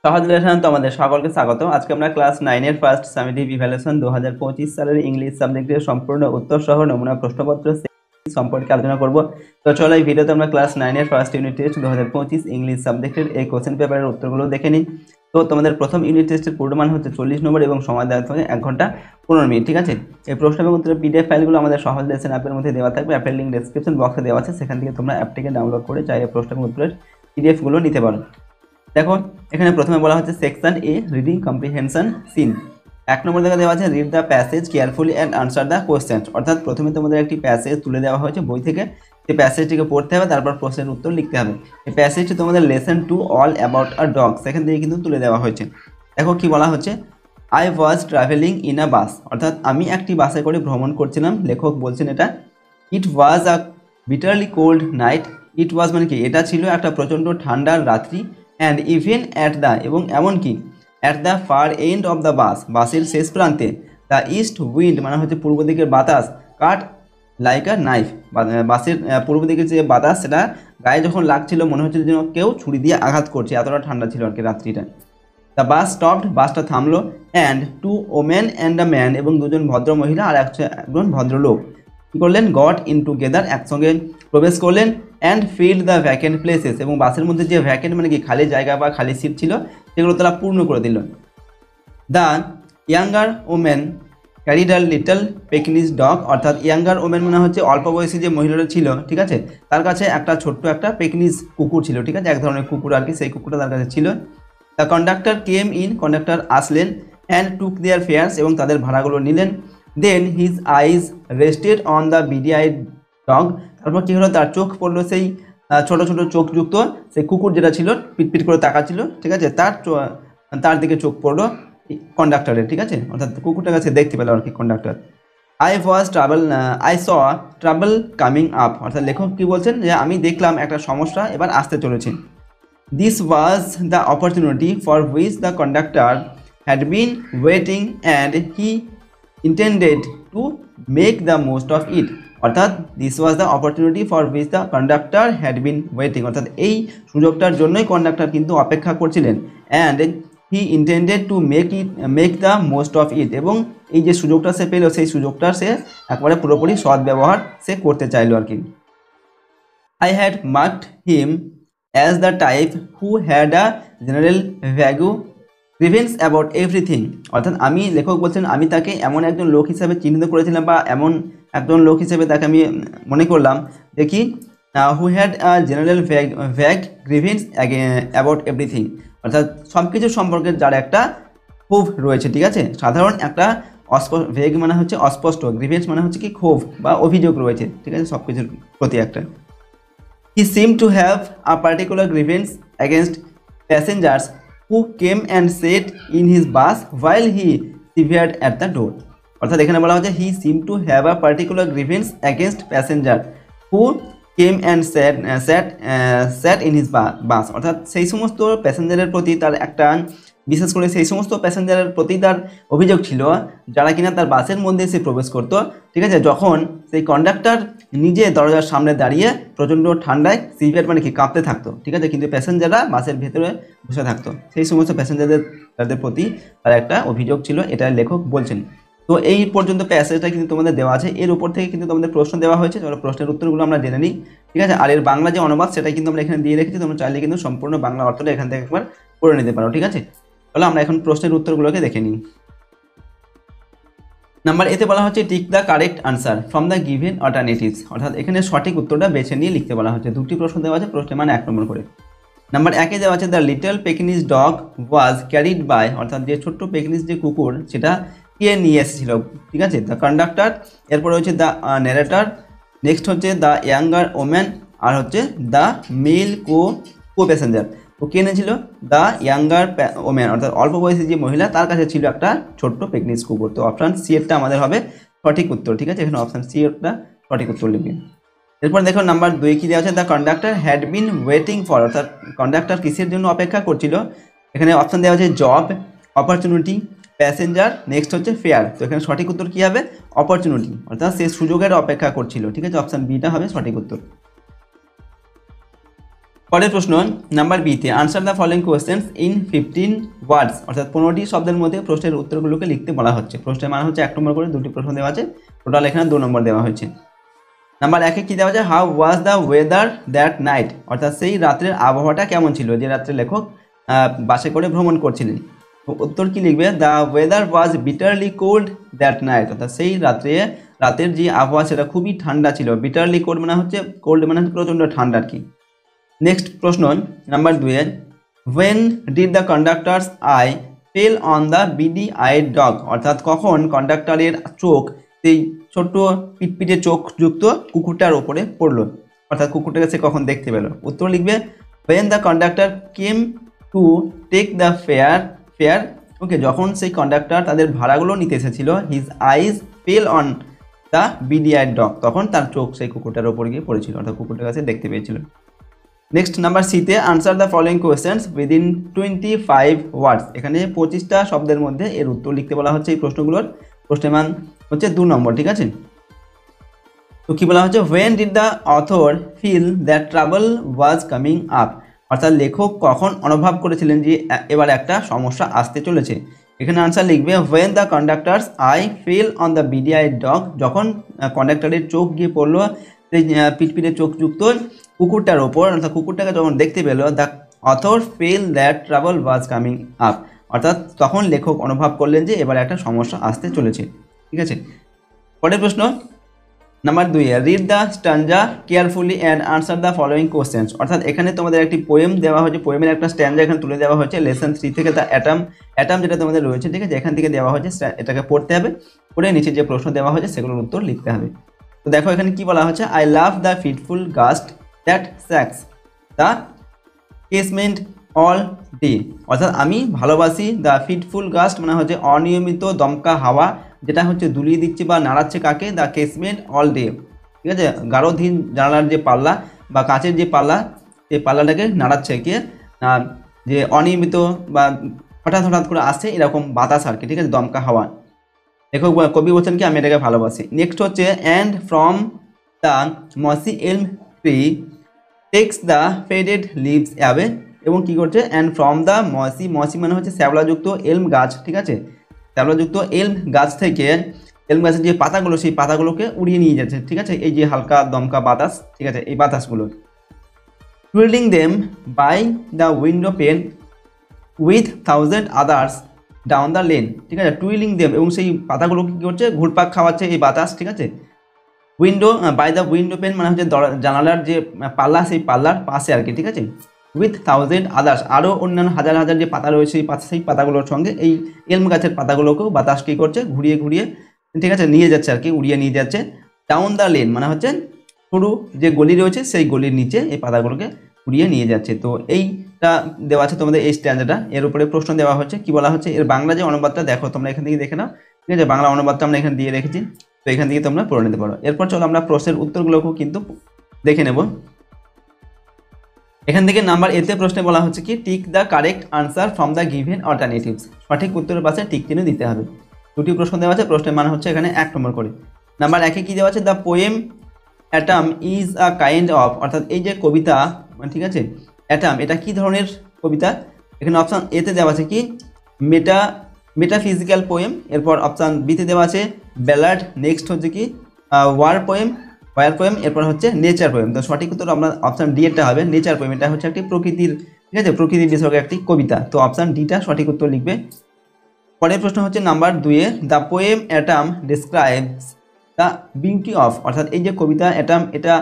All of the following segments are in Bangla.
সহজ লেসন তোমাদের সকলকে স্বাগত। আজকে আমরা ক্লাস 9 এর ফার্স্ট সামেটিভ ইভ্যালুয়েশন 2025 সালের ইংলিশ সাবজেক্টের সম্পূর্ণ উত্তর সহ নমুনা প্রশ্নপত্র সম্পর্কে আলোচনা করব। তো চলো এই ভিডিওতে আমরা ক্লাস 9 এর ফার্স্ট ইউনিট টেস্ট 2025 ইংলিশ সাবজেক্টের এই কোশ্চেন পেপারের উত্তরগুলো দেখে নিই। তো তোমাদের প্রথম ইউনিট টেস্টের পূর্ণমান হচ্ছে 40 নম্বর এবং সময় দেওয়া থাকে 1 ঘন্টা 15 মিনিট। ঠিক আছে, এই প্রশ্ন এবং উত্তরের পিডিএফ ফাইলগুলো আমাদের সহজ লেসন অ্যাপের মধ্যে দেওয়া থাকবে। অ্যাপের লিংক ডেসক্রিপশন বক্সে দেওয়া আছে, সেখান থেকে তোমরা অ্যাপটিকে ডাউনলোড করে চাইলে প্রশ্ন এবং উত্তরের পিডিএফ গুলো নিতে পারো। দেখো এখানে প্রথমে বলা হচ্ছে সেকশন এ রিডিং কম্প্রিহেনশন সিন। 1 নম্বর থেকে দেওয়া আছে read the passage carefully and answer the question. অর্থাৎ প্রথমে তোমাদের একটি প্যাসেজ তুলে দেওয়া হয়েছে বই থেকে, সেই প্যাসেজটিকে পড়তে হবে, তারপর প্রশ্নের উত্তর লিখতে হবে। এই প্যাসেজটি তোমাদের lesson 2 all about a dog সেখান থেকে কিন্তু তুলে দেওয়া হয়েছে। দেখো কি বলা হচ্ছে, I was travelling in a bus, অর্থাৎ আমি একটি বাসে করে ভ্রমণ করছিলাম। লেখক বলছেন এটা ইট ওয়াজ আ বিটারলি কোল্ড নাইট। ইট ওয়াজ মানে কি, এটা ছিল একটা প্রচণ্ড ঠান্ডার রাত্রি। অ্যান্ড ইভেন অ্যাট দ্য, এবং এমনকি at the far end of the bus, বাসের শেষ প্রান্তে, দ্য ইস্ট উইন্ড মানে হচ্ছে পূর্ব দিকের বাতাস, কাট লাইক আ নাইফ, বাসের পূর্ব দিকের যে বাতাস সেটা গায়ে যখন লাগছিল মনে হচ্ছিল যেন কেউ ছুরি দিয়ে আঘাত করছে, এতটা ঠান্ডা ছিল আর কি রাত্রিটা। দ্য বাস স্টপড, বাসটা থামলো। And two women and a man, এবং দুজন ভদ্র মহিলা আর একজন ভদ্রলোক কী করলেন, গট ইন টুগেদার, একসঙ্গে প্রবেশ করলেন। And field the vacant places, এবং বাসের মধ্যে যে ভ্যাকেন্ট মানে কি খালি জায়গা বা খালি সিট ছিল সেগুলো তারা পূর্ণ করে দিল। The younger women carried a little pekingese dog, অর্থাৎ ইয়াঙ্গার ওমেন মানে হচ্ছে অল্প বয়সী যে মহিলারা ছিল, ঠিক আছে, তার কাছে একটা ছোট্ট একটা পেকিনিজ কুকুর ছিল, ঠিক আছে, এক ধরনের কুকুর আর কি, সেই কুকুরটা তার কাছে ছিল। The conductor came in, conductor আসলেন। অ্যান্ড টুক দেয়ার ফেয়ার্স, এবং তাদের ভাড়াগুলো নিলেন। Then his eyes rested on the beady eyed dog, তারপর কী হলো, তার চোখ পড়লো সেই ছোট ছোট চোখযুক্ত সেই কুকুর যেটা ছিল, পিটপিট করে তাকাচ্ছিল, ঠিক আছে, তার দিকে চোখ পড়লো কন্ডাক্টরের, ঠিক আছে, অর্থাৎ কুকুরটার কাছে দেখতে পেল আর কি conductor. I saw trouble coming up, অর্থাৎ লেখক কী বলছেন যে আমি দেখলাম একটা সমস্যা এবার আসতে চলেছে। This was the opportunity for which the conductor had been waiting and he intended to make the most of it. অর্থাৎ this was the opportunity for which the conductor had been waiting, অর্থাৎ এই সুযোগটার জন্যই কন্ডাক্টর কিন্তু অপেক্ষা করছিলেন। and he intended to make the most of it, এবং এই যে সুযোগটা সে পেল সেই সুযোগটার সে একবারে পুরোপুরি সদ্ব্যবহার সে করতে চাইলো আর কি। I had marked him as the type who had a general vague grievance about everything, অর্থাৎ আমি, লেখক বলছেন আমি তাকে এমন একজন লোক হিসেবে চিহ্নিত করেছিলাম বা এমন একজন লোক হিসেবে তাকে আমি মনে করলাম দেখি, who had a general vague grievance about everything, অর্থাৎ সব কিছু সম্পর্কে যার একটা ক্ষোভ রয়েছে, ঠিক আছে, সাধারণ একটা ভ্যাগ মানে হচ্ছে অস্পষ্ট, গ্রিভেন্স মানে হচ্ছে কি ক্ষোভ বা অভিযোগ রয়েছে, ঠিক আছে, সব কিছুর প্রতি একটা। He seemed to have a particular grievance against passengers who came and sat in his bus while he shivered at the door, অর্থাৎ এখানে বলা হচ্ছে he seemed to have a particular grievance against passenger who came and sat in his bus, অর্থাৎ সেই সমস্ত প্যাসেঞ্জারের প্রতি তার একটা, বিশেষ করে সেই সমস্ত প্যাসেঞ্জারের প্রতি তার অভিযোগ ছিল যারা কিনা তার বাসের মধ্যে এসে প্রবেশ করতো, ঠিক আছে, যখন সেই কন্ডাক্টর নিজে দরজার সামনে দাঁড়িয়ে প্রচণ্ড ঠান্ডায় সিভিয়ার মানে কি কাঁপতে থাকতো, ঠিক আছে, কিন্তু প্যাসেঞ্জাররা বাসের ভেতরে বসে থাকতো, সেই সমস্ত প্যাসেঞ্জারদের প্রতি তার একটা অভিযোগ ছিল, এটা লেখক বলছেন। তো এই পর্যন্ত প্যাসেজটা কিন্তু তোমাদের দেওয়া আছে, এর উপর থেকে কিন্তু তোমাদের প্রশ্ন দেওয়া হয়েছে, চলো প্রশ্নের উত্তরগুলো আমরা জেনে নিই, ঠিক আছে, আর এর বাংলা যে অনুবাদ সেটাই কিন্তু আমরা এখানে দিয়ে রেখেছি, তোমরা চাইলে কিন্তু সম্পূর্ণ বাংলা অর্থটা এখান থেকে একবার করে নিতে পারো, ঠিক আছে। তাহলে আমরা এখন প্রশ্নের উত্তরগুলোকে দেখে নিই। নাম্বার এতে বলা হচ্ছে tick the correct answer from the given alternatives, অর্থাৎ এখানে সঠিক উত্তরটা বেছে নিয়ে লিখতে বলা হচ্ছে। দুটি প্রশ্ন দেওয়া আছে, প্রশ্নের মান 1 নম্বর করে। নাম্বার 1-এ দেওয়া আছে the little pekingese dog was carried by, অর্থাৎ যে ছোট্ট পেকিনিজ যে কুকুর সেটা কে নিয়ে এসেছিল, ঠিক আছে, দ্য কন্ডাক্টর, এরপরে হচ্ছে দ্য ন্যারেটর, নেক্সট হচ্ছে দ্য ইয়াঙ্গার ওম্যান, আর হচ্ছে দ্য মেল কো প্যাসেঞ্জার। তো কে এনেছিল, দ্য ইয়াঙ্গার ওম্যান, অর্থাৎ অল্প বয়সী যে মহিলা তার কাছে ছিল একটা ছোট্ট পেকিনিজ কুকুর। তো অপশান সি এরটা আমাদের হবে সঠিক উত্তর, ঠিক আছে, এখানে অপশান সি এরটা সঠিক উত্তর লিখবে। এরপর দেখো নাম্বার 2 কি দেওয়া আছে, the conductor had been waiting for, অর্থাৎ কন্ডাক্টর কিসের জন্য অপেক্ষা করছিল, এখানে অপশান দেওয়া আছে জব, অপরচুনিটি, প্যাসেঞ্জার, নেক্সট হচ্ছে ফেয়ার। তো এখানে সঠিক উত্তর কী হবে, অপরচুনিটি, অর্থাৎ সে সুযোগের অপেক্ষা করছিল, ঠিক আছে, অপশান বিটা হবে সঠিক উত্তর। পরের প্রশ্ন নাম্বার বিতে answer the following questions in 15 ওয়ার্ডস, অর্থাৎ 15টি শব্দের মধ্যে প্রশ্নের উত্তরগুলোকে লিখতে বলা হচ্ছে। প্রশ্নের মান হচ্ছে 1 নম্বর করে, দুটি প্রশ্ন দেওয়া আছে, টোটাল এখানে 2 নম্বর দেওয়া হয়েছে। নাম্বার 1-এ কি দেওয়া আছে, how was the weather that night, অর্থাৎ সেই রাত্রের আবহাওয়াটা কেমন ছিল, যে রাত্রে লেখক বাসে করে ভ্রমণ করছিলেন। তো উত্তর কি লিখবে, the weather was bitterly cold that night, অর্থাৎ সেই রাতের যে আবহাওয়া সেটা খুবই ঠান্ডা ছিল। বিটারলি কোল্ড মানে হচ্ছে, কোল্ড মানে হচ্ছে প্রচণ্ড ঠান্ডা আর কি। নেক্সট প্রশ্ন নাম্বার 2-এ, when did the conductor's eye fall on the beady eyed dog, অর্থাৎ কখন কন্ডাক্টরের চোখ সেই ছোট্ট পিটপিটে চোখ যুক্ত কুকুরটার ওপরে পড়লো, অর্থাৎ কুকুরটাকে সে কখন দেখতে পেল। উত্তর লিখবে, when the conductor came to take the fare, okay, যখন সেই কন্ডাক্টর তাদের ভাড়াগুলো নিতে এসেছিল, his eyes fell on the beady eyed dog, তখন তার চোখ সেই কুকুরটার ওপর গিয়ে পড়েছিল, অর্থাৎ কুকুরটার কাছে দেখতে পেয়েছিল। নেক্সট নাম্বার সিতে answer the following questions within 25 ওয়ার্ডস, এখানে 25টা শব্দের মধ্যে এর উত্তর লিখতে বলা হচ্ছে। এই প্রশ্নগুলোর প্রশ্নের মান হচ্ছে 2 নম্বর, ঠিক আছে। তো কি বলা হচ্ছে, when did the author feel that trouble was coming up, অর্থাৎ লেখক কখন অনুভব করেছিলেন যে এবার একটা সমস্যা আসতে চলেছে। এখানে আনসার লিখবে, when the conductor's eye fall on the BDI dog, যখন কন্ডাক্টরের চোখ গিয়ে পড়লো সেই পিটপিটে চোখযুক্ত কুকুরটার ওপর, অর্থাৎ কুকুরটাকে যখন দেখতে পেল, the author fail that trouble was coming up, অর্থাৎ তখন লেখক অনুভব করলেন যে এবার একটা সমস্যা আসতে চলেছে, ঠিক আছে। পরের প্রশ্ন নাম্বার 2-এ, read the stanza carefully and answer the following questions, অর্থাৎ এখানে তোমাদের একটি পোয়েম দেওয়া হয়েছে, পোয়েমের একটা স্ট্যাঞ্জা এখানে তুলে দেওয়া হয়েছে লেসন 3 থেকে, দ্য অ্যাটম যেটা তোমাদের রয়েছে, ঠিক আছে, এখান থেকে দেওয়া হয়েছে, এটাকে পড়তে হবে, পড়ে নিচে যে প্রশ্ন দেওয়া হয়েছে সেগুলোর উত্তর লিখতে হবে। তো দেখো এখানে কি বলা হচ্ছে, I love the fitful gust that shakes the casement all day, অর্থাৎ আমি ভালোবাসি দ্য ফিটফুল গাস্ট মানে হচ্ছে অনিয়মিত দমকা হাওয়া, যেটা হচ্ছে দুলিয়ে দিচ্ছে বা নাড়াচ্ছে কাকে, দ্য কেসমেন্ট অল ডে, ঠিক আছে, গাঢ়ধীন জানালার যে পাল্লা বা কাঁচের যে পাল্লা, সেই পাল্লাটাকে নাড়াচ্ছে কে, যে অনিয়মিত বা হঠাৎ হঠাৎ করে আসছে এরকম বাতাস আর কি, ঠিক আছে, দমকা হাওয়া। লেখক কবি বলছেন কি আমি এটাকে ভালোবাসি। নেক্সট হচ্ছে, and from the mossy elm tree takes the faded leaves away, এবং কি করছে, অ্যান্ড ফ্রম দ্য মসি মানে হচ্ছে শ্যাওলাযুক্ত এলম গাছ, ঠিক আছে, শ্যাওলাযুক্ত এলম গাছ থেকে, এলম গাছের যে পাতাগুলো সেই পাতাগুলোকে উড়িয়ে নিয়ে যাচ্ছে, ঠিক আছে, এই যে হালকা দমকা বাতাস, ঠিক আছে, এই বাতাসগুলো। Twirling them by the window pane with 1000 others down the lane, ঠিক আছে, টুইলিং দেম, এবং সেই পাতাগুলো কী করছে, ঘুরপাক খাওয়াচ্ছে এই বাতাস, ঠিক আছে। Window by the window pane মানে হচ্ছে জানালার যে পাল্লা, সেই পাল্লার পাশে আর কি, ঠিক আছে, উইথ 1000 আদার্স, আরও অন্যান্য হাজার হাজার যে পাতা রয়েছে সেই পাতাগুলোর সঙ্গে এই এলম গাছের পাতাগুলোকেও বাতাস কী করছে, ঘুরিয়ে ঘুরিয়ে, ঠিক আছে, নিয়ে যাচ্ছে আর কি, উড়িয়ে নিয়ে যাচ্ছে। ডাউন দ্য লেন মানে হচ্ছে সরু যে গলি রয়েছে সেই গলির নিচে এই পাতাগুলোকে উড়িয়ে নিয়ে যাচ্ছে। তো এইটা দেওয়া আছে তোমাদের এই স্ট্যান্ডার্ডটা, এর উপরে প্রশ্ন দেওয়া হচ্ছে, কি বলা হচ্ছে, এর বাংলা যে অনুবাদটা দেখো তোমরা এখান থেকে দেখে নাও, ঠিক আছে, বাংলা অনুবাদটা আমরা এখানে দিয়ে রেখেছি, তো এখান থেকে তোমরা পড়ে নিতে পারো। এরপর চলো আমরা প্রশ্নের উত্তরগুলোকেও কিন্তু দেখে নেব। এখান থেকে নাম্বার এতে প্রশ্নে বলা হচ্ছে কি, tick the correct answer from the given alternatives, সঠিক উত্তরের পাশে টিক চিহ্ন দিতে হবে। দুটি প্রশ্ন দেওয়া আছে, প্রশ্নের মান হচ্ছে এখানে 1 নম্বর করে। নাম্বার 1-এ কি দেওয়া আছে, the poem atom is a kind of, অর্থাৎ এই যে কবিতা, ঠিক আছে, অ্যাটম এটা কি ধরনের কবিতা, এখানে অপশান এতে দেওয়া আছে কি, মেটাফিজিক্যাল পোয়েম, এরপর অপশান বিতে দেওয়া আছে ব্যালাড, নেক্সট হচ্ছে কি ওয়ার পোয়েম, এরপর হচ্ছে নেচার পোয়েম। তো সঠিক উত্তর আমরা অপশান ডি এরটা হবে, নেচার পোয়েম, এটা হচ্ছে একটি প্রকৃতির, ঠিক আছে, প্রকৃতির বিষয়ক একটি কবিতা, তো অপশান ডিটা সঠিক উত্তর লিখবে। পরের প্রশ্ন হচ্ছে নাম্বার 2-এ, the poem autumn describes the beauty of, অর্থাৎ এই যে কবিতা অ্যাটম এটা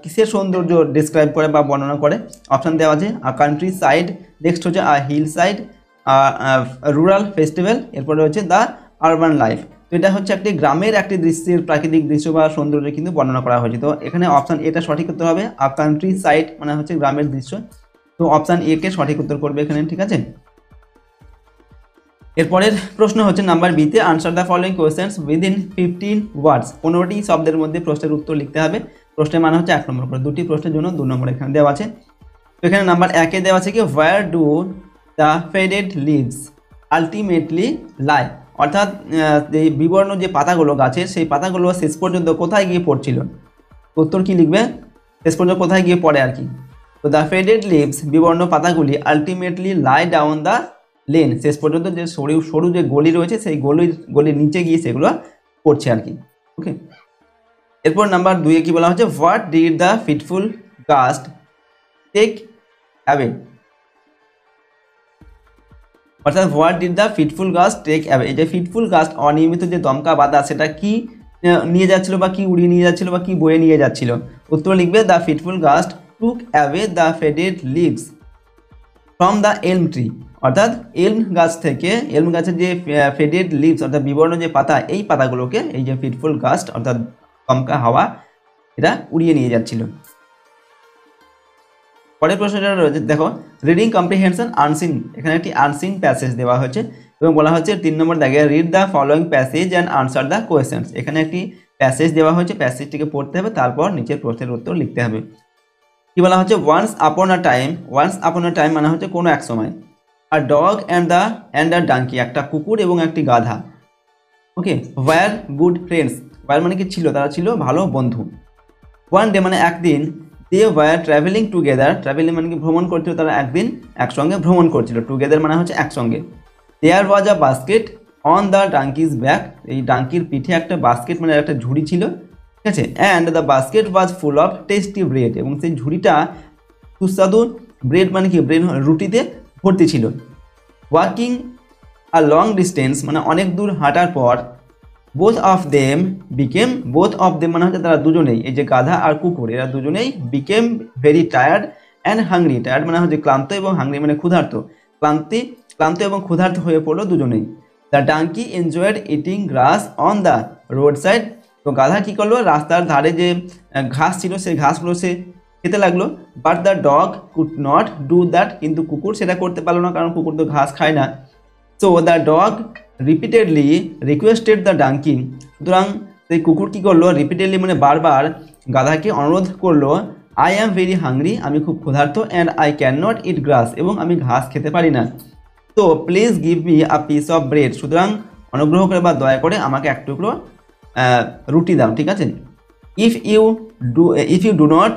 কিসের সৌন্দর্য ডিসক্রাইব করে বা বর্ণনা করে। অপশান দেওয়া আছে আ কান্ট্রি সাইড, নেক্সট হচ্ছে a hillside, rural festival, এরপরে হচ্ছে দ্য আরবান লাইফ। তো এটা হচ্ছে একটি গ্রামের একটি দৃশ্যের প্রাকৃতিক দৃশ্য বা সৌন্দর্য কিন্তু বর্ণনা করা হয়েছে। তো এখানে অপশান এটা সঠিক উত্তর হবে, আ কান্ট্রি সাইড মানে হচ্ছে গ্রামের দৃশ্য, তো অপশান এ কে সঠিক উত্তর করবে এখানে, ঠিক আছে। এরপরের প্রশ্ন হচ্ছে নাম্বার বিতে, answer the following questions within 15 ওয়ার্ডস, 15টি শব্দের মধ্যে প্রশ্নের উত্তর লিখতে হবে। প্রশ্নের মান হচ্ছে 1 নম্বর করে, দুটি প্রশ্নের জন্য 2 নম্বর এখানে দেওয়া আছে। তো এখানে নাম্বার 1-এ দেওয়া আছে কি, where do the faded leaves ultimately lie, অর্থাৎ এই বিবর্ণ যে পাতাগুলো গাছের সেই পাতাগুলো শেষ পর্যন্ত কোথায় গিয়ে পড়ছিল। উত্তর কি লিখবে, শেষ পর্যন্ত কোথায় গিয়ে পড়ে আর কি। তো তো দ্য ফেডেড লিভস বিবর্ণ পাতাগুলি ultimately lie down the lane, শেষ পর্যন্ত যে সরু সরু যে গলি রয়েছে সেই গলির নিচে গিয়ে সেগুলো পড়ছে আর কি। ওকে, এরপর নাম্বার 2 কি বলা হচ্ছে, what did the fitful gust take away, অর্থাৎ what did the fitful gust take away, এই যে ফিটফুল গাস্ট অনিয়মিত যে দমকা বাতাস সেটা কি নিয়ে যাচ্ছিল বা কি উড়িয়ে নিয়ে যাচ্ছিল বা কি বয়ে নিয়ে যাচ্ছিল। উত্তর লিখবে the fitful gust took away the faded leaves from the elm tree, অর্থাৎ এলম গাছ থেকে, এলম গাছের যে ফেডেড লিভস অর্থাৎ বিবর্ণ যে পাতা, এই পাতাগুলোকে এই যে ফিটফুল গাস্ট অর্থাৎ দমকা হাওয়া এটা উড়িয়ে নিয়ে যাচ্ছিল। পরের প্রশ্নটা রয়েছে দেখো, রিডিং কম্প্রিহেনশন আনসিন, এখানে একটি আনসিন প্যাসেজ দেওয়া হয়েছে এবং বলা হচ্ছে 3 নম্বর দাগে read the following passage and answer the questions, এখানে একটি প্যাসেজ দেওয়া হয়েছে, প্যাসেজটিকে পড়তে হবে, তারপর নিচের প্রশ্নের উত্তর লিখতে হবে। কি বলা হচ্ছে, ওয়ান্স আপন আ টাইম মানে হচ্ছে কোনো এক সময়, আর ডগ অ্যান্ড দ্য ডাঙ্কি, একটা কুকুর এবং একটি গাধা। ওকে, ওয়ার গুড ফ্রেন্ডস, ওয়ার মানে কি ছিল, তারা ছিল ভালো বন্ধু। ওয়ান ডে মানে একদিন, they were travelling together, travelling মানে কি ভ্রমণ করছিল, তারা একদিন একসঙ্গে ভ্রমণ করছিল, টুগেদার মানে হচ্ছে একসঙ্গে। There was a basket on the donkey's back, এই ডাঙ্কির পিঠে একটা বাস্কেট মানে একটা ঝুড়ি ছিল, ঠিক আছে। And the basket was full of tasty bread, এবং সেই ঝুড়িটা সুস্বাদু ব্রেড মানে কি ব্রেড রুটিতে ভর্তি ছিল। ওয়াকিং আ লং ডিস্টেন্স মানে অনেক দূর হাঁটার পর, বোথ অফ দেম মানে হচ্ছে তারা দুজনেই, এই যে গাধা আর কুকুর এরা দুজনেই became very tired and hungry, tired মানে হচ্ছে ক্লান্ত এবং হাংরি মানে ক্ষুধার্ত, ক্লান্ত এবং ক্ষুধার্ত হয়ে পড়লো দুজনেই। The donkey enjoyed eating grass on the roadside, তো গাধা কী করলো, রাস্তার ধারে যে ঘাস ছিল সেই ঘাসগুলো সে খেতে লাগলো। But the dog could not do that, কিন্তু কুকুর সেটা করতে পারলো না, কারণ কুকুর তো ঘাস খায় না। So the dog repeatedly requested the donkey, সুতরাং সেই কুকুর কী করলো, রিপিটেডলি মানে বারবার গাধাকে অনুরোধ করলো, আই অ্যাম ভেরি হাংরি, আমি খুব ক্ষুধার্ত, অ্যান্ড আই ক্যান নট ইট গ্রাস, এবং আমি ঘাস খেতে পারি না। তো please give me a piece of bread, সুতরাং অনুগ্রহ করে বা দয়া করে আমাকে এক টুকরো রুটি দাও, ঠিক আছে। If you do not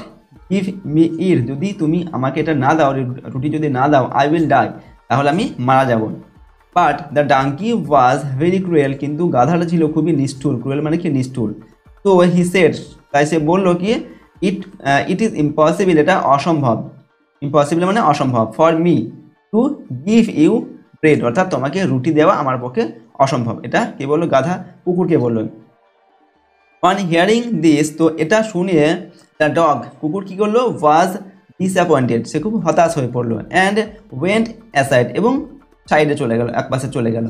give me it, যদি তুমি আমাকে এটা না দাও, রুটি যদি না দাও, আই উইল ডাই, তাহলে আমি মারা যাব। But the donkey was very cruel, কিন্তু গাধাটা ছিল খুবই নিষ্ঠুর, ক্রুয়েল মানে কি নিষ্ঠুর। তো হি সেড, তাই সে বললো কি, ইট ইজ ইম্পসিবল, এটা অসম্ভব, ইম্পসিবল মানে অসম্ভব, for me to give you bread, অর্থাৎ তোমাকে রুটি দেওয়া আমার পক্ষে অসম্ভব। এটা কে বললো, গাধা কুকুরকে বললো। অন হিয়ারিং দিস, তো এটা শুনে দ্য ডগ, কুকুর কী করলো, ওয়াজ ডিসঅ্যাপয়েন্টেড, সে খুব হতাশ হয়ে পড়লো। অ্যান্ড ওয়েন্ট অ্যাসাইড, এবং সাইডে চলে গেল, এক পাশে চলে গেল।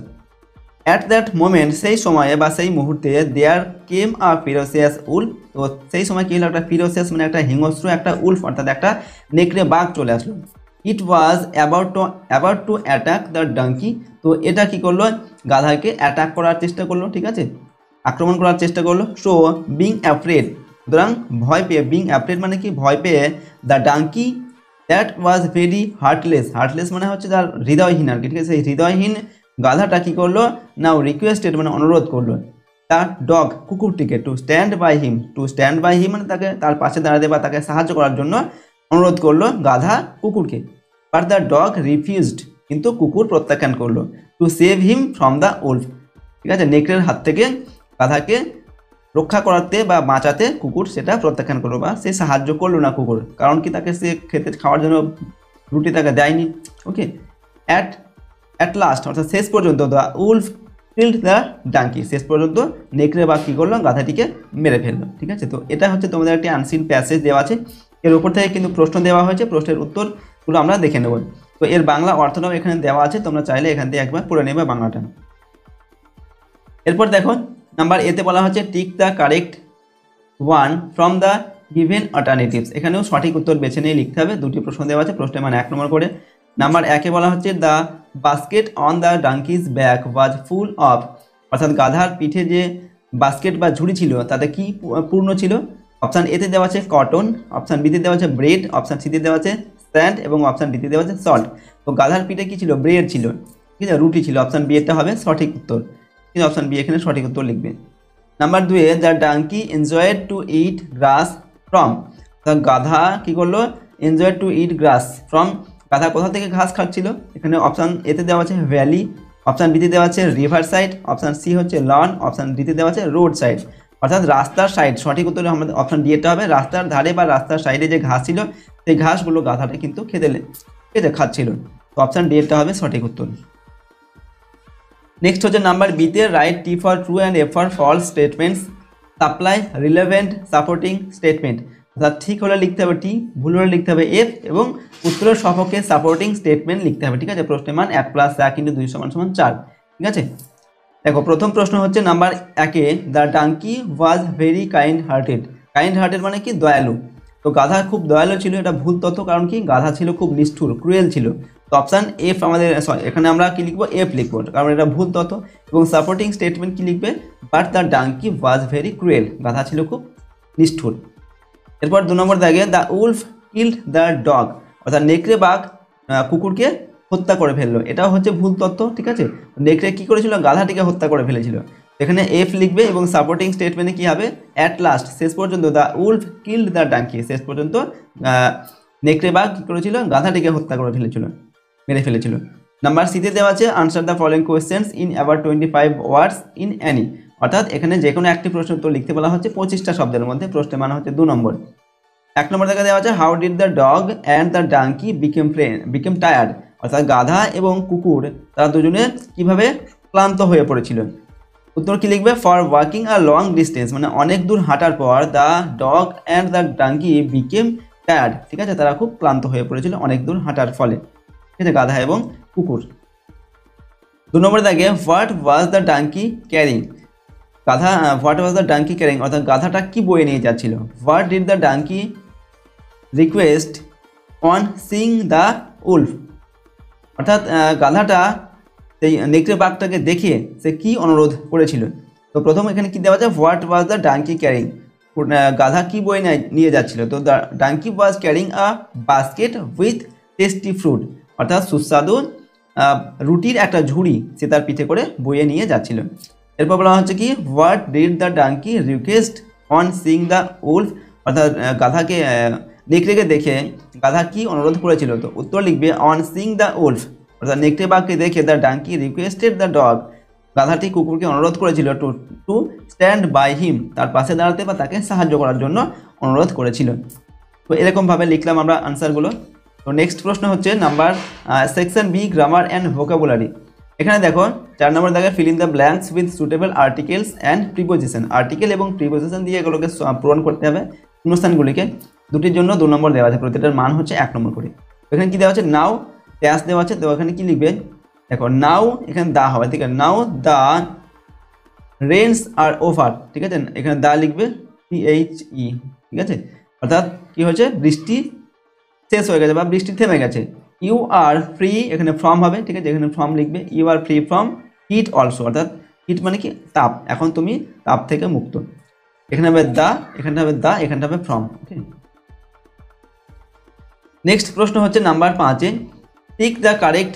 অ্যাট দ্যাট মোমেন্ট, সেই সময়ে বা সেই মুহূর্তে, দেয়ার কেম আ ফিরোসিয়াস উলফ, তো সেই সময় কী হলো, একটা ফিরোসিয়াস মানে একটা হিংস্র একটা উলফ, অর্থাৎ একটা নেকড়ে বাঘ চলে আসলো। It was about to attack the donkey, তো এটা কী করলো, গাধাকে অ্যাটাক করার চেষ্টা করলো, ঠিক আছে, আক্রমণ করার চেষ্টা করলো। সো বিং অ্যাফ্রেড, সুতরাং ভয় পেয়ে, বিং অ্যাফ্রেড মানে কি ভয় পেয়ে, the donkey that was very heartless মানে হচ্ছে তার হৃদয়হীন আর কি, ঠিক আছে, সেই হৃদয়হীন গাধাটা কী করলো, নাও রিকোয়েস্টেড মানে অনুরোধ করলো, তার ডগ কুকুরটিকে, টু স্ট্যান্ড বাই হিম মানে তাকে তার পাশে দাঁড়াতে বা তাকে সাহায্য করার জন্য অনুরোধ করলো গাধা কুকুরকে। বাট দ্য ডগ রিফিউজড, কিন্তু কুকুর প্রত্যাখ্যান করলো। To save him from the Wolf, ঠিক আছে, নেকড়ের হাত থেকে গাধাকে রক্ষা করাতে বা বাঁচাতে কুকুর সেটা প্রত্যাখ্যান করলো, বা সে সাহায্য করলো না কুকুর, কারণ কি তাকে সে খাওয়ার জন্য রুটি তাকে দেয়নি। ওকে, অ্যাট লাস্ট অর্থাৎ শেষ পর্যন্ত the wolf killed the donkey, শেষ পর্যন্ত নেকড়ে বা কী করলো, গাধাটিকে মেরে ফেললো, ঠিক আছে। তো এটা হচ্ছে তোমাদের একটি আনসিন প্যাসেজ দেওয়া আছে, এর উপর থেকে কিন্তু প্রশ্ন দেওয়া হয়েছে, প্রশ্নের উত্তরগুলো আমরা দেখে নেব। তো এর বাংলা অর্থনাম এখানে দেওয়া আছে, তোমরা চাইলে এখান থেকে একবার পড়ে নেবে বাংলাটা। এরপর দেখো নাম্বার এতে বলা হচ্ছে tick the correct one from the given alternatives, এখানেও সঠিক উত্তর বেছে নিয়ে লিখতে হবে। দুটি প্রশ্ন দেওয়া আছে, প্রশ্নের মান 1 নম্বর করে। নাম্বার 1-এ বলা হচ্ছে the basket on the donkey's back was full of, অর্থাৎ গাধার পিঠে যে বাস্কেট বা ঝুড়ি ছিল তাতে কি পূর্ণ ছিল। অপশান এতে দেওয়া আছে কটন, অপশান বিতে দেওয়া আছে ব্রেড, অপশান সিতে দেওয়া আছে স্যান্ড এবং অপশান ডিতে দেওয়া আছে সল্ট। তো গাধার পিঠে কি ছিল, ব্রেড ছিল, ঠিক আছে, রুটি ছিল, অপশান বি এরটা হবে সঠিক উত্তর, কিন্তু অপশান বি এখানে সঠিক উত্তর লিখবে। নাম্বার 2-এ the donkey enjoyed to eat grass from, গাধা কী করলো, enjoy to eat grass from, গাধা কোথা থেকে ঘাস খাচ্ছিল? এখানে অপশান এতে দেওয়া আছে ভ্যালি, অপশান বিতে দেওয়া আছে রিভার সাইড, অপশান সি হচ্ছে লন, অপশান ডিতে দেওয়া আছে রোড সাইড। অর্থাৎ রাস্তার সাইড, সঠিক উত্তর আমাদের অপশান ডি এটা হবে। রাস্তার ধারে বা রাস্তার সাইডে যে ঘাস ছিল সেই ঘাসগুলো গাধাটা কিন্তু খাচ্ছিল। তো অপশান ডি এটা হবে সঠিক উত্তর। নেক্সট হচ্ছে নাম্বার বিতে write T for true and F for false statements supply relevant supporting statement. অর্থাৎ ঠিক হলে লিখতে হবে টি, ভুল হলে লিখতে হবে এফ, এবং উত্তরের সপক্ষে সাপোর্টিং স্টেটমেন্ট লিখতে হবে। ঠিক আছে, প্রশ্নের মান 1 + 1 × 2 = 4। ঠিক আছে, দেখো প্রথম প্রশ্ন হচ্ছে নাম্বার 1-এ, the donkey was very kind hearted. Kind hearted মানে কি? দয়ালু। তো গাধা খুব দয়ালু ছিল, এটা ভুল তথ্য। কারণ কি? গাধা ছিল খুব নিষ্ঠুর, ক্রুয়েল ছিল। তো অপশান এফ আমাদের, এখানে আমরা কি লিখবো? এফ লিখবো, কারণ এটা ভুল তথ্য। এবং সাপোর্টিং স্টেটমেন্ট কি লিখবে? But the donkey was very cruel, গাধা ছিল খুব নিষ্ঠুর। এরপর 2 নম্বর দাগে, the wolf killed the dog, অর্থাৎ নেকড়ে বাঘ কুকুরকে হত্যা করে ফেললো, এটাও হচ্ছে ভুল তথ্য। ঠিক আছে, নেকড়ে কি করেছিল? গাধাটিকে হত্যা করে ফেলেছিল। এখানে এফ লিখবে এবং সাপোর্টিং স্টেটমেন্টে কি হবে? অ্যাট লাস্ট, শেষ পর্যন্ত, the wolf killed the donkey, শেষ পর্যন্ত নেকড়ে বাঘ কী করেছিল? গাধাটিকে হত্যা করে মেরে ফেলেছিল। নাম্বার সিতে দেওয়া আছে, answer the following questions in about 25 words in Annie. অর্থাৎ এখানে যে কোনো একটি প্রশ্ন উত্তর লিখতে বলা হচ্ছে 25টা শব্দের মধ্যে। প্রশ্নের মান হচ্ছে 2 নম্বর। 1 নম্বর দেখা দেওয়া আছে, how did the dog and the donkey became tired. অর্থাৎ গাধা এবং কুকুর তারা দুজনে কিভাবে ক্লান্ত হয়ে পড়েছিল। উত্তর কি লিখবে? For walking a long distance, মানে অনেক দূর হাঁটার পর the dog and the donkey became tired. ঠিক আছে, তারা খুব ক্লান্ত হয়ে পড়েছিল অনেক দূর হাঁটার ফলে। ঠিক আছে, গাধা এবং কুকুর। 2 নম্বর দাগে, what was the donkey carrying. What was the donkey carrying, অর্থাৎ গাধাটা কি বয়ে নিয়ে যাচ্ছিল। What did the donkey request on seeing the wolf, অর্থাৎ গাধাটা সেই নেকড়ে বাঘটাকে দেখে সে কি অনুরোধ করেছিল। তো প্রথম এখানে কি দেওয়া আছে? What was the donkey carrying, গাধা কি বয়ে নিয়ে যাচ্ছিল। তো the donkey was carrying a basket with tasty fruit, অর্থাৎ সুস্বাদু রুটির একটা ঝুড়ি সে তার পিঠে করে বয়ে নিয়ে যাচ্ছিল। এরপর বলা হচ্ছে কি, what did the donkey request on seeing the wolf, অর্থাৎ নেকড়েকে দেখে গাধা কি অনুরোধ করেছিল। তো উত্তর লিখবে অন সিইং দ্য উলফ, অর্থাৎ নেকড়ে বাঘকে দেখে the donkey requested the dog, গাধাটি কুকুরকে অনুরোধ করেছিল টু স্ট্যান্ড বাই হিম, তার পাশে দাঁড়াতে বা তাকে সাহায্য করার জন্য অনুরোধ করেছিল। তো এরকমভাবে লিখলাম আমরা আনসারগুলো। তো নেক্সট প্রশ্ন হচ্ছে number section B, grammar and vocabulary. এখানে দেখো 4 নম্বর দাগে, fill in the blanks with suitable articles and preposition. Article এবং প্রিপোজিশন দিয়ে এগুলোকে পূরণ করতে হবে। শূন্যস্থানগুলিকে দুটির জন্য 2 নম্বর দেওয়া আছে, প্রতিটার মান হচ্ছে 1 নম্বর করে। এখানে কি দেওয়া আছে? নাও ট্যাস দেওয়া আছে। তো এখানে কি লিখবে? দেখো নাও, এখানে দা হবে। ঠিক আছে, নাও দা রেন্স আর ওভার। ঠিক আছে, এখানে দা লিখবে PHE। ঠিক আছে, অর্থাৎ কি হয়েছে? বৃষ্টি শেষ হয়ে গেছে বা বৃষ্টি থেমে গেছে। ইউ আর ফ্রি, এখানে ফ্রম হবে। ঠিক আছে, এখানে ফ্রম লিখবে। You are free from heat also, অর্থাৎ হিট মানে কি? তাপ, এখন তুমি তাপ থেকে মুক্ত। এখানে হবে দা, এখানে হবে দা, এখানে হবে ফ্রম। ওকে, নেক্সট প্রশ্ন হচ্ছে নাম্বার 5-এ, tick the correct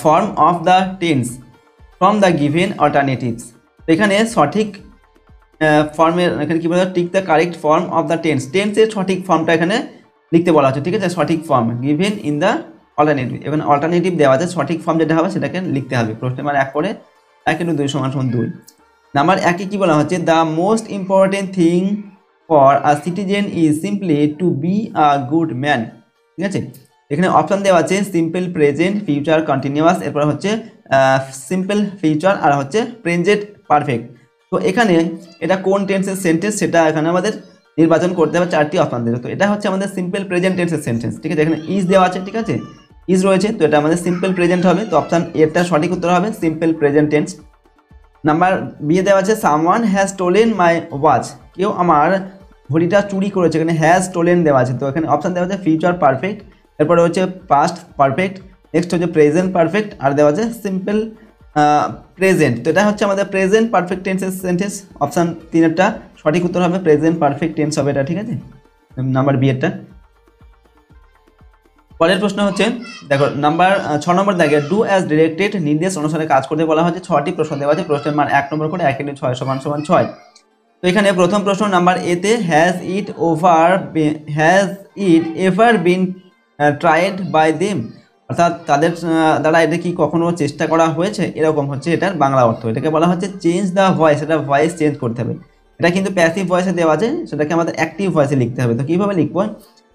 form of the tense from the given alternatives. তো এখানে সঠিক ফর্মের, এখানে কি বলা হয়? Tick the correct form of the টেন্সের সঠিক ফর্মটা এখানে লিখতে বলা হচ্ছে। ঠিক আছে, সঠিক form given in the alternative. এখানে অল্টারনেটিভ দেওয়া আছে, সঠিক ফর্ম যেটা হবে সেটাকে লিখতে হবে। প্রশ্নের মান 1 করে 1 × 2 = 2। নাম্বার 1-এ কি বলা হচ্ছে? The most important thing for a citizen is simply to be a good man. ঠিক আছে, এখানে অপশান দেওয়া আছে সিম্পল, প্রেজেন্ট, ফিউচার, কন্টিনিউয়াস, এরপর হচ্ছে সিম্পল, ফিউচার, আর হচ্ছে প্রেজেন্ট পারফেক্ট। তো এখানে এটা কোন টেন্সের সেন্টেন্স সেটা এখানে আমাদের নির্বাচন করতে হবে। 4টি অপশান দেবে। তো এটা হচ্ছে আমাদের সিম্পল প্রেজেন্ট টেন্সের সেন্টেন্স। ঠিক আছে, এখানে ইজ দেওয়া আছে। ঠিক আছে, ইজ রয়েছে, তো এটা আমাদের সিম্পল প্রেজেন্ট হবে। তো অপশান এরটা সঠিক উত্তর হবে simple present tense. Number B দেওয়া আছে someone has stolen my watch, কেউ আমার ঘড়িটা চুরি করেছে। এখানে হ্যাজ স্টোলেন দেওয়া আছে। তো এখানে অপশান দেওয়া আছে ফিউচার পারফেক্ট, এরপরে হচ্ছে পাস্ট পারফেক্ট, নেক্সট হচ্ছে প্রেজেন্ট পারফেক্ট, আর দেওয়া আছে সিম্পল প্রেজেন্ট। তো এটা হচ্ছে আমাদের প্রেজেন্ট পারফেক্ট টেন্সের সেন্টেন্স। অপশান 3-এরটা সঠিক উত্তর হবে প্রেজেন্ট পারফেক্ট টেন্স হবে এটা। ঠিক আছে, নাম্বার বি এরটা। পরের প্রশ্ন হচ্ছে দেখো নাম্বার 6 নম্বর দাগে, ডু অ্যাজ ডিরেক্টেড, নির্দেশ অনুসারে কাজ করতে বলা হচ্ছে। 6টি প্রশ্ন দেওয়া আছে। প্রশ্নের মান 1 নম্বর করে 1 × 6 = 6। তো এখানে প্রথম প্রশ্ন নাম্বার এতে, has it ever been tried by them, অর্থাৎ তাদের দ্বারা এটা কি কখনো চেষ্টা করা হয়েছে, এরকম হচ্ছে এটার বাংলা অর্থ। এটাকে বলা হচ্ছে চেঞ্জ দ্য ভয়েস, এটা ভয়েস চেঞ্জ করতে হবে। এটা কিন্তু প্যাসিভ ভয়েসে দেওয়া আছে, সেটাকে আমাদের অ্যাক্টিভ ভয়েসে লিখতে হবে। তো কীভাবে লিখবো,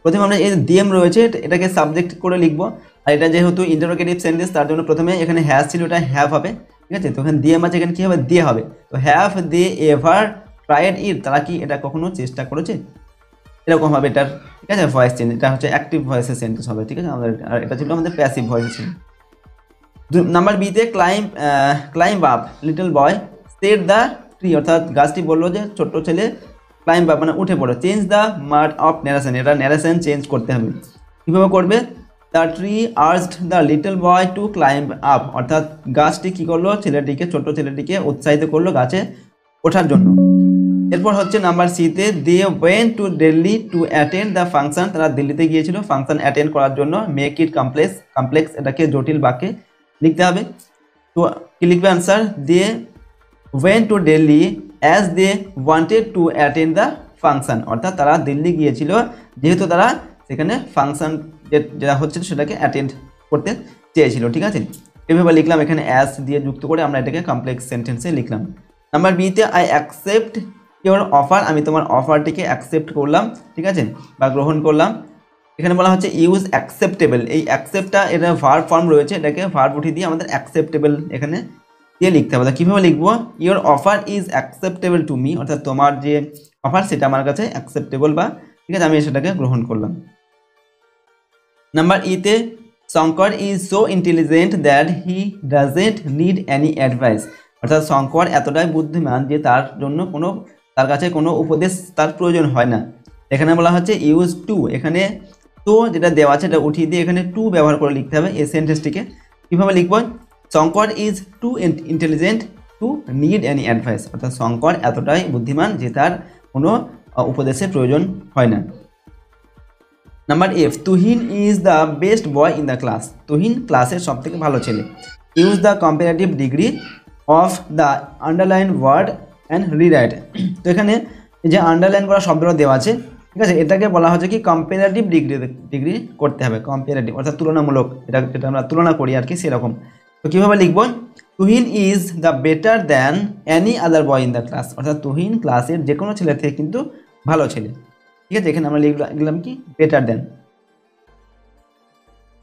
প্রথমে আমরা এই দেম রয়েছে এটাকে সাবজেক্ট করে লিখবো, আর এটা যেহেতু ইন্টারোগেটিভ সেন্টেন্স তার জন্য প্রথমে এখানে হ্যাজ ছিল, এটা হ্যাভ হবে, ঠিক আছে। তো এখানে দেম আছে, এখানে কী হবে, দিয়ে হবে। তো হ্যাভ দে এভার ট্রাইড ইট, তারা কি এটা কখনো চেষ্টা করেছে, এরকম হবে এটার, ঠিক আছে। ভয়েস চেঞ্জ, এটা হচ্ছে অ্যাক্টিভ ভয়েসের সেন্টেন্স হবে, ঠিক আছে। আমাদের আর এটা ছিল আমাদের প্যাসিভ ভয়েসের সেন্টেন্স। নাম্বার বিতে climb up little boy said the tree, অর্থাৎ গাছটি বললো যে ছোট্ট ছেলে ক্লাইম্ব আপ মানে উঠে পড়ো। চেঞ্জ দ্য মার্ড অফ ন্যারেশন, এটা ন্যারেশন চেঞ্জ করতে হবে। কীভাবে করবে, the tree urged the little boy to climb up, অর্থাৎ গাছটি কী করলো, ছেলেটিকে, ছোট্ট ছেলেটিকে উৎসাহিত করলো গাছে ওঠার জন্য। এরপর হচ্ছে নাম্বার সিতে they went to Delhi to attend the function, তারা দিল্লিতে গিয়েছিল ফাংশন অ্যাটেন্ড করার জন্য। মেক ইট কমপ্লেক্স, এটাকে জটিল বাক্যে লিখতে হবে। তো কি লিখবে answer, they went to Delhi as they wanted to attend the function, অর্থাৎ তারা দিল্লি গিয়েছিল যেহেতু তারা সেখানে ফাংশন যেটা হচ্ছে সেটাকে অ্যাটেন্ড করতে চেয়েছিল, ঠিক আছে। এভাবে লিখলাম, এখানে অ্যাজ দিয়ে যুক্ত করে আমরা এটাকে কমপ্লেক্স সেন্টেন্সে লিখলাম। নাম্বার বিতে আই অ্যাকসেপ্ট ইওর অফার, আমি তোমার অফারটিকে অ্যাকসেপ্ট করলাম, ঠিক আছে, বা গ্রহণ করলাম। এখানে বলা হচ্ছে ইউজ অ্যাকসেপ্টেবল, এই অ্যাকসেপ্টটা এটা ভার্ব ফর্ম রয়েছে, এটাকে ভার্ব উঠিয়ে দিয়ে আমাদের অ্যাকসেপ্টেবল এখানে দিয়ে লিখতে হবে। কীভাবে লিখবো, your offer is acceptable to me, অর্থাৎ তোমার যে অফার সেটা আমার কাছে অ্যাকসেপ্টেবল, বা ঠিক আছে আমি সেটাকে গ্রহণ করলাম। নাম্বার ইতে Shankar is so intelligent that he doesn't need any advice, অর্থাৎ শঙ্কর এতটাই বুদ্ধিমান যে তার কাছে কোনো উপদেশ তার প্রয়োজন হয় না। এখানে বলা হচ্ছে ইউজ টু, এখানে তো যেটা দেওয়া আছে এটা উঠিয়ে দিয়ে এখানে টু ব্যবহার করে লিখতে হবে এই সেন্টেন্সটিকে। কীভাবে লিখব, Shankar is too intelligent to need any advice, অর্থাৎ শঙ্কর এতটাই বুদ্ধিমান যে তার কোনো উপদেশের প্রয়োজন হয় না। Number F, Tuhin is the best boy in the class, Tuhin ক্লাসের সবথেকে ভালো ছেলে। Use the comparative degree of the underline word and rewrite, তো এখানে যে আন্ডারলাইন করা শব্দটা দেওয়া আছে, ঠিক আছে, এটাকে বলা হচ্ছে কি কম্পারেটিভ ডিগ্রি করতে হবে, কম্পারেটিভ অর্থাৎ তুলনামূলক, যেটা আমরা তুলনা করি আর কি সেরকম। তো কীভাবে লিখব, Tuhin is the better than any other boy in the class, অর্থাৎ তুহিন ক্লাসের যে কোনো ছেলের থেকে কিন্তু ভালো ছেলে, ঠিক আছে। এখানে আমরা লিখলাম কি বেটার দ্যান।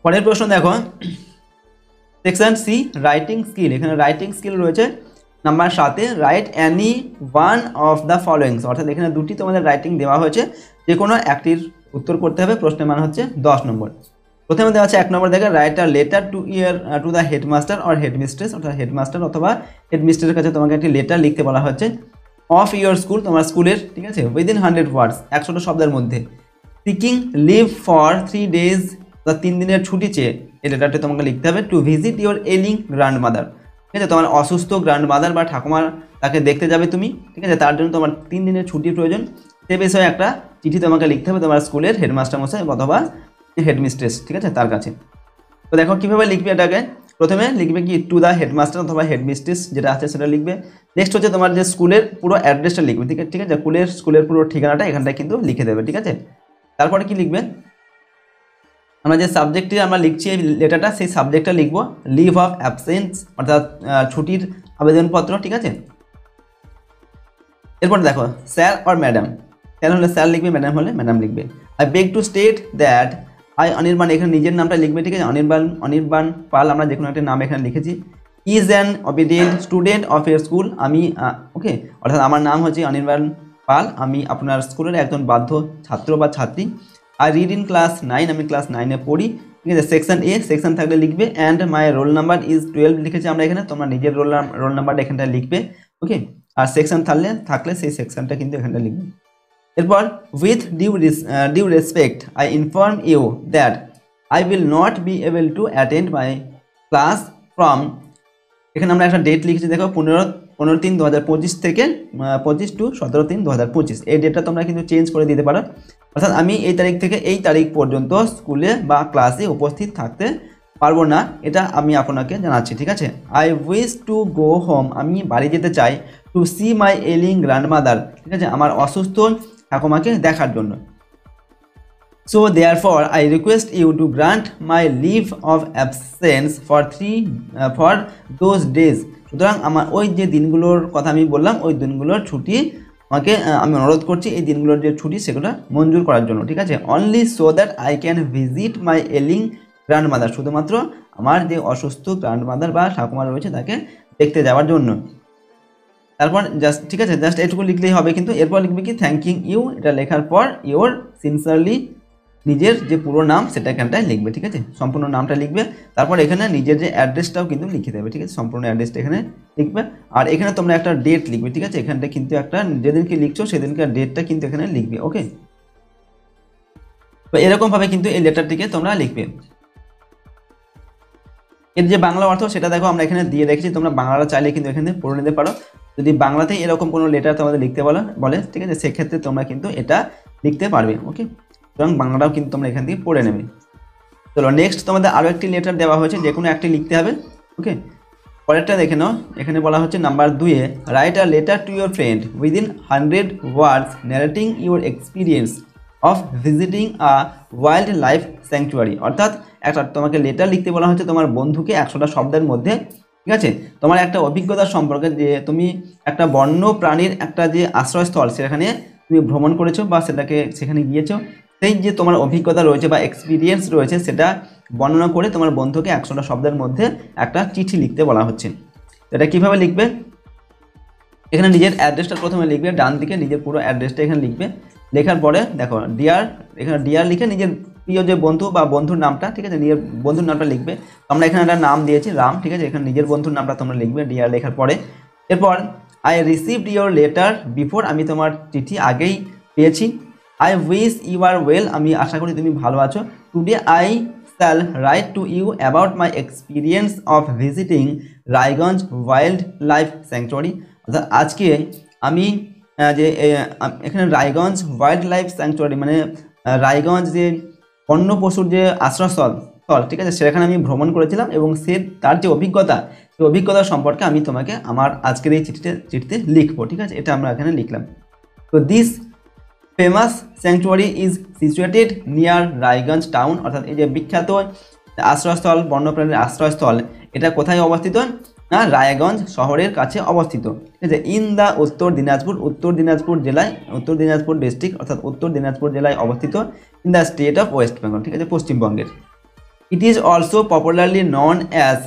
পরের প্রশ্ন দেখো, সেকশন সি রাইটিং স্কিল, এখানে রাইটিং স্কিল রয়েছে নাম্বার 7-এ write any one of the followings, অর্থাৎ এখানে দুটি তোমাদের রাইটিং দেওয়া হয়েছে, যে কোনো একটির উত্তর করতে হবে। প্রশ্নের মান হচ্ছে 10 নম্বর। প্রথমে দেওয়া আছে 1 নম্বর দেখে right a letter to the headmaster or headmistress, অর্থাৎ হেডমাস্টার অথবা হেডমিস্ট্রেসের কাছে তোমাকে একটি লেটার লিখতে বলা হচ্ছে। অফ ইয়োর স্কুল, তোমার স্কুলের, ঠিক আছে, উইদিন 100 ওয়ার্ডস, 100 শব্দের মধ্যে। সিকিং লিভ ফর 3 days, বা 3 দিনের ছুটি চেয়ে এই লেটারটি তোমাকে লিখতে হবে। টু ভিজিট ইয়োর এলিং গ্র্যান্ডমাদার, ঠিক আছে, তোমার অসুস্থ গ্র্যান্ডমাদার বা ঠাকুমার তাকে দেখতে যাবে তুমি, ঠিক আছে, তার জন্য তোমার 3 দিনের ছুটির প্রয়োজন। সে বিষয়ে একটা চিঠি তোমাকে লিখতে হবে তোমার স্কুলের হেডমাস্টার মশাই অথবা হেডমিস্ট্রেস, ঠিক আছে, তার কাছে। তো দেখো কীভাবে লিখবে এটাকে, প্রথমে লিখবে কি টু দ্য হেডমাস্টার অথবা হেডমিস্ট্রেস যেটা আছে সেটা লিখবে। নেক্সট হচ্ছে তোমার যে স্কুলের পুরো অ্যাড্রেসটা লিখবে, ঠিক আছে, স্কুলের পুরো ঠিকানাটা এখানটায় কিন্তু লিখে দেবে, ঠিক আছে। তারপরে কি লিখবে, আমরা যে সাবজেক্টটি আমরা লিখছি এই লেটারটা, সেই সাবজেক্টটা লিখবো লিভ অফ অ্যাবসেন্স, অর্থাৎ ছুটির আবেদনপত্র, ঠিক আছে। এরপর দেখো স্যার অর ম্যাডাম, স্যার হলে স্যার লিখবে, ম্যাডাম হলে ম্যাডাম লিখবে। I beg two state that I Anirban, এখানে নিজের নামটা লিখবে, ঠিক আছে, অনির্বাণ পাল আমরা যে কোনো একটা নাম এখানে লিখেছি। Is an obedient student of your school, আমি ওকে, অর্থাৎ আমার নাম হচ্ছে অনির্বাণ পাল, আমি আপনার স্কুলের একজন বাধ্য ছাত্র বা ছাত্রী। আই রিড ইন ক্লাস 9, আমি ক্লাস 9-এ পড়ি, ঠিক আছে। সেকশন এ, সেকশন থাকলে লিখবে and my roll number is 12 লিখেছি আমরা এখানে, তোমরা নিজের রোল নাম্বারটা এখানটায় লিখবে, ওকে। আর সেকশন থাকলে সেই সেকশনটা কিন্তু এখানটা লিখবে। এরপর with due respect I inform you that I will not be able to attend my class from, এখানে আমরা একটা ডেট লিখেছি দেখো 15/3/2025 থেকে 25 to 17/3/2025, এই ডেটটা তোমরা কিন্তু চেঞ্জ করে দিতে পারো, অর্থাৎ আমি এই তারিখ থেকে এই তারিখ পর্যন্ত স্কুলে বা ক্লাসে উপস্থিত থাকতে পারবো না, এটা আমি আপনাকে জানাচ্ছি, ঠিক আছে। I wish to go home, আমি বাড়ি যেতে চাই। To see my ailing grandmother, ঠিক আছে, আমার অসুস্থ ঠাকুমাকে দেখার জন্য। So therefore I request you to grant my leave of absence for those days. সুতরাং আমার ওই যে দিনগুলোর কথা আমি বললাম, ওই দিনগুলোর ছুটি আমাকে আমি অনুরোধ করছি এই দিনগুলোর যে ছুটি সেগুলো মঞ্জুর করার জন্য, ঠিক আছে। Only so that I can visit my ailing grandmother, শুধুমাত্র আমার যে অসুস্থ গ্র্যান্ডমাদার বা ঠাকুমা রয়েছে তাকে দেখতে যাওয়ার জন্য। তারপর জাস্ট, ঠিক আছে, জাস্ট এটুকু লিখলেই হবে। কিন্তু এরপর লিখবে কি থ্যাঙ্কিং ইউ, এটা লেখার পর ইওর সিনসারলি, নিজের যে পুরো নাম সেটা এখানটায় লিখবে, ঠিক আছে, সম্পূর্ণ নামটা লিখবে। তারপর এখানে নিজের যে অ্যাড্রেসটাও কিন্তু লিখে দেবে, ঠিক আছে, সম্পূর্ণ অ্যাড্রেসটা এখানে লিখবে। আর এখানে তোমরা একটা ডেট লিখবে, ঠিক আছে, এখানটা কিন্তু একটা যেদিনকে লিখছো সেদিনকার ডেটটা কিন্তু এখানে লিখবে। ওকে, তো এরকমভাবে কিন্তু এই লেটারটিকে তোমরা লিখবে। এর যে বাংলা অর্থ সেটা দেখো আমরা এখানে দিয়ে রেখেছি, তোমরা বাংলাটা চাইলে কিন্তু এখানে পড়ে নিতে পারো। যদি বাংলাতে এরকম কোনো লেটার তোমাদের লিখতে বলে, ঠিক আছে, সেক্ষেত্রে তোমরা কিন্তু এটা লিখতে পারবে। ওকে, সুতরাং বাংলাটাও কিন্তু তোমরা এখান থেকে পড়ে নেবে। চলো নেক্সট, তোমাদের আরও একটি লেটার দেওয়া হয়েছে, যে কোনো একটি লিখতে হবে। ওকে, পরেরটা দেখে নাও। এখানে বলা হচ্ছে নাম্বার 2-এ, write a letter to your friend within 100 words narrating your experience of visiting a wild life sanctuary. অর্থাৎ একটা তোমাকে লেটার লিখতে বলা হচ্ছে তোমার বন্ধুকে 100টা শব্দের মধ্যে, ঠিক আছে, তোমার একটা অভিজ্ঞতা সম্পর্কে, যে তুমি একটা বন্য প্রাণীর একটা যে আশ্রয়স্থল সেখানে তুমি ভ্রমণ করেছো বা সেখানে গিয়েছো, সেই যে তোমার অভিজ্ঞতা রয়েছে বা এক্সপিরিয়েন্স রয়েছে সেটা বর্ণনা করে তোমার বন্ধুকে 100টা শব্দের মধ্যে একটা চিঠি লিখতে বলা হচ্ছে। এটা কিভাবে লিখবে? এখানে নিজের অ্যাড্রেসটা প্রথমে লিখবে, ডান দিকে নিজের পুরো অ্যাড্রেসটা এখানে লিখবে। লেখার পরে দেখো ডিয়ার, এখানে ডিয়ার লিখে নিজের প্রিয় যে বন্ধু বা বন্ধুর নামটা, ঠিক আছে, নিজের বন্ধুর নামটা লিখবে। আমরা এখানে একটা নাম দিয়েছি রাম, ঠিক আছে, এখানে নিজের বন্ধুর নামটা তোমরা লিখবে ডিয়ার লেখার পরে। এরপর I received your letter before, আমি তোমার চিঠি আগেই পেয়েছি। I wish you are well, আমি আশা করি তুমি ভালো আছো। Today I shall write to you about my experience of visiting Raiganj wild life sanctuary. অর্থাৎ আজকে আমি এখানে রায়গঞ্জ ওয়াইল্ড লাইফ স্যাংচুয়ারি মানে রায়গঞ্জ যে বন্য পশুর যে আশ্রয়স্থল, ঠিক আছে, সেখানে আমি ভ্রমণ করেছিলাম এবং তার যে অভিজ্ঞতা, সেই অভিজ্ঞতা সম্পর্কে আমি তোমাকে আমার আজকের এই চিঠিতে লিখবো, ঠিক আছে, এটা আমরা এখানে লিখলাম। তো this famous sanctuary is situated near Raiganj town, অর্থাৎ এই যে বিখ্যাত আশ্রয়স্থল, বন্যপ্রাণীর আশ্রয়স্থল, এটা কোথায় অবস্থিত না রায়গঞ্জ শহরের কাছে অবস্থিত, ঠিক আছে, ইন দ্য উত্তর দিনাজপুর জেলায়, উত্তর দিনাজপুর ডিস্ট্রিক্ট অর্থাৎ উত্তর দিনাজপুর জেলায় অবস্থিত, in the state of West Bengal, ঠিক আছে, পশ্চিমবঙ্গের। It is also popularly known as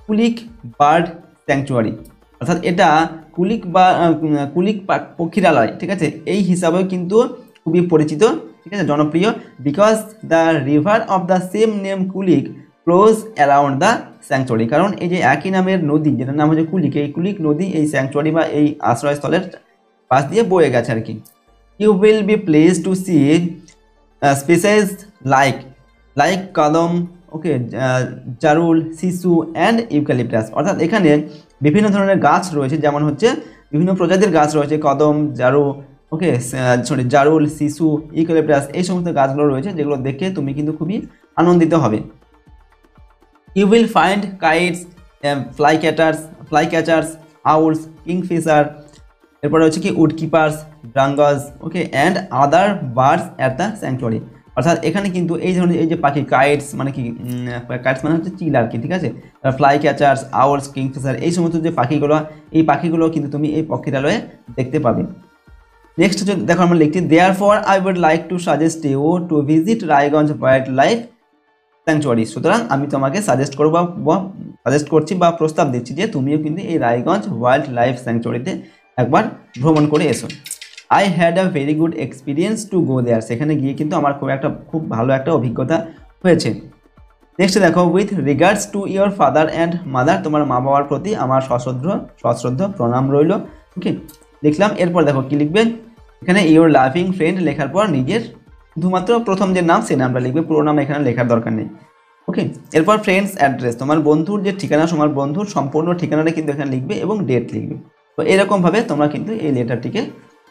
Kulik bird sanctuary, অর্থাৎ এটা কুলিক পক্ষীরালয়, ঠিক আছে, এই হিসাবেও কিন্তু খুবই পরিচিত, ঠিক আছে, জনপ্রিয়। Because the river of the same name Kulik flows around the sanctuary, কারণ এই যে একই নামের নদী যেটার নাম হচ্ছে কুলিক, এই কুলিক নদী এই স্যাংচুয়ারি বা এই আশ্রয়স্থলের পাশ দিয়ে বয়ে গেছে আর কি। You will be place to see species like kadam, okay, জারুল, শিশু অ্যান্ড ইউক্যালিপটাস, অর্থাৎ এখানে বিভিন্ন ধরনের গাছ রয়েছে, যেমন হচ্ছে বিভিন্ন প্রজাতির গাছ রয়েছে, কদম, জারুল, শিশু, ইউক্যালিপটাস, এই সমস্ত গাছগুলো রয়েছে, যেগুলো দেখে তুমি কিন্তু খুবই আনন্দিত হবে। You will find kites, flycatchers, owls, kingfisher, এরপরে হচ্ছে কি wood keepers, drongos, okay, and other birds at the sanctuary, অর্থাৎ এখানে কিন্তু এই ধরনের এই যে পাখি, কাইটস মানে কি, কাইটস মানে হচ্ছে চিল আর কি, ঠিক আছে, ফ্লাই ক্যাচার্স, আউলস, কিংফিশার, এই সমস্ত যে পাখিগুলো, এই পাখিগুলো কিন্তু তুমি এই পক্ষীরালয়ে দেখতে পাবে। নেক্সট হচ্ছে দেখো আমরা লিখছি, therefore I would like to suggest you to visit Raiganj wild life sanctuary, সুতরাং আমি তোমাকে সাজেস্ট করছি বা প্রস্তাব দিচ্ছি যে তুমিও কিন্তু এই রায়গঞ্জ ওয়াইল্ড লাইফ স্যাংচুয়ারিতে একবার ভ্রমণ করে এসো। I had a very good experience to go there, সেখানে গিয়ে কিন্তু আমার খুব ভালো একটা অভিজ্ঞতা হয়েছে। নেক্সট দেখো, with regards to your father and mother, তোমার মা বাবার প্রতি আমার সশ্রদ্ধ প্রণাম রইল, ওকে, লিখলাম। এরপর দেখো কি লিখবে, এখানে ইয়োর লাভিং ফ্রেন্ড লেখার পর নিজের শুধুমাত্র প্রথম যে নাম সেই নামটা লিখবে, পুরো নাম এখানে লেখার দরকার নেই, ওকে। এরপর ফ্রেন্ডস অ্যাড্রেস, তোমার বন্ধুর যে ঠিকানা, তোমার বন্ধুর সম্পূর্ণ ঠিকানাটা কিন্তু এখানে লিখবে এবং ডেট লিখবে। তো এরকমভাবে তোমরা কিন্তু এই লেটারটিকে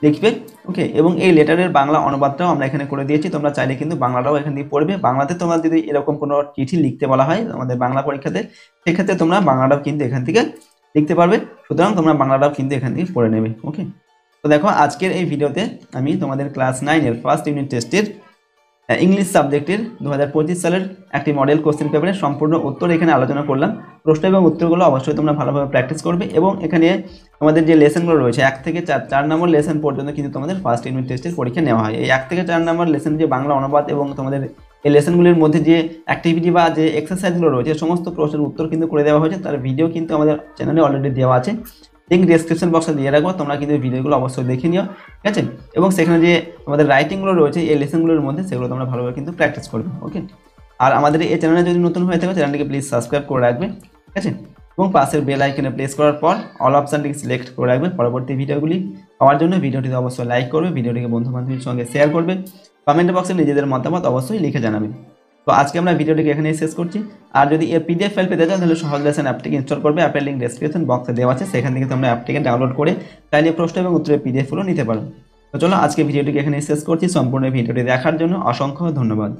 লিখবে, ওকে। এবং এই লেটারের বাংলা অনুবাদটাও আমরা এখানে করে দিয়েছি, তোমরা চাইলে কিন্তু বাংলাটাও এখান থেকে পড়বে। বাংলাতে তোমরা যদি এরকম কোনো চিঠি লিখতে বলা হয় আমাদের বাংলা পরীক্ষাতে, সেক্ষেত্রে তোমরা বাংলাটাও কিন্তু এখান থেকে লিখতে পারবে, সুতরাং তোমরা বাংলাটাও কিন্তু এখান থেকে পড়ে নেবে, ওকে। তো দেখো আজকের এই ভিডিওতে আমি তোমাদের ক্লাস 9-এর ফার্স্ট ইউনিট টেস্টের ইংলিশ সাবজেক্টের 2025 সালের একটি মডেল কোশ্চেন পেপারের সম্পূর্ণ উত্তর এখানে আলোচনা করলাম। প্রশ্ন এবং উত্তরগুলো অবশ্যই তোমরা ভালোভাবে প্র্যাকটিস করবে এবং এখানে তোমাদের যে লেসনগুলো রয়েছে 1 থেকে 4 নম্বর লেসন পর্যন্ত কিন্তু তোমাদের ফার্স্ট ইউনিট টেস্টের পরীক্ষা নেওয়া হয়। এই 1 থেকে 4 নম্বর লেসন যে বাংলা অনুবাদ এবং তোমাদের এই লেসনগুলির মধ্যে যে অ্যাক্টিভিটি বা যে এক্সারসাইজগুলো রয়েছে সমস্ত প্রশ্নের উত্তর কিন্তু করে দেওয়া হয়েছে। তার ভিডিও কিন্তু আমাদের চ্যানেলে অলরেডি দেওয়া আছে, লিঙ্ক ডেসক্রিপশন বক্সে দিয়ে রাখবো, তোমরা কিন্তু ভিডিওগুলো অবশ্যই দেখে নিও, ঠিক আছে। এবং সেখানে যে আমাদের রাইটিংগুলো রয়েছে এই লেসনগুলোর মধ্যে সেগুলো তোমরা ভালোভাবে কিন্তু প্র্যাকটিস করবে, ওকে। আর আমাদের এই চ্যানেলে যদি নতুন হয়ে থাকে চ্যানেলটিকে প্লিজ সাবস্ক্রাইব করে রাখবে, ঠিক আছে। এবং পাশের বেল আইকনে প্রেস করার পর অল অপশানটিকে সিলেক্ট করে রাখবে পরবর্তী ভিডিওগুলি পাওয়ার জন্য। ভিডিওটিতে অবশ্যই লাইক করবে, ভিডিওটিকে বন্ধু বান্ধবীর সঙ্গে শেয়ার করবে, কমেন্ট বক্সে নিজেদের মতামত অবশ্যই লিখে জানাবে। তো আজকে আমরা ভিডিওটিকে এখানেই শেষ করছি। আর যদি এর পিডিএফ ফাইল পেতে চাও তাহলে সহজ লেসন অ্যাপটিকে ইনস্টল করবে, অ্যাপের লিঙ্ক ডেসক্রিপশন বক্সে দেওয়া আছে, সেখান থেকে তোমরা অ্যাপটিকে ডাউনলোড করে চাইলে প্রশ্ন এবং উত্তরের পিডিএফগুলো নিতে পারো। তো চলো আজকে ভিডিওটিকে এখানেই শেষ করছি। সম্পূর্ণ ভিডিওটি দেখার জন্য অসংখ্য ধন্যবাদ।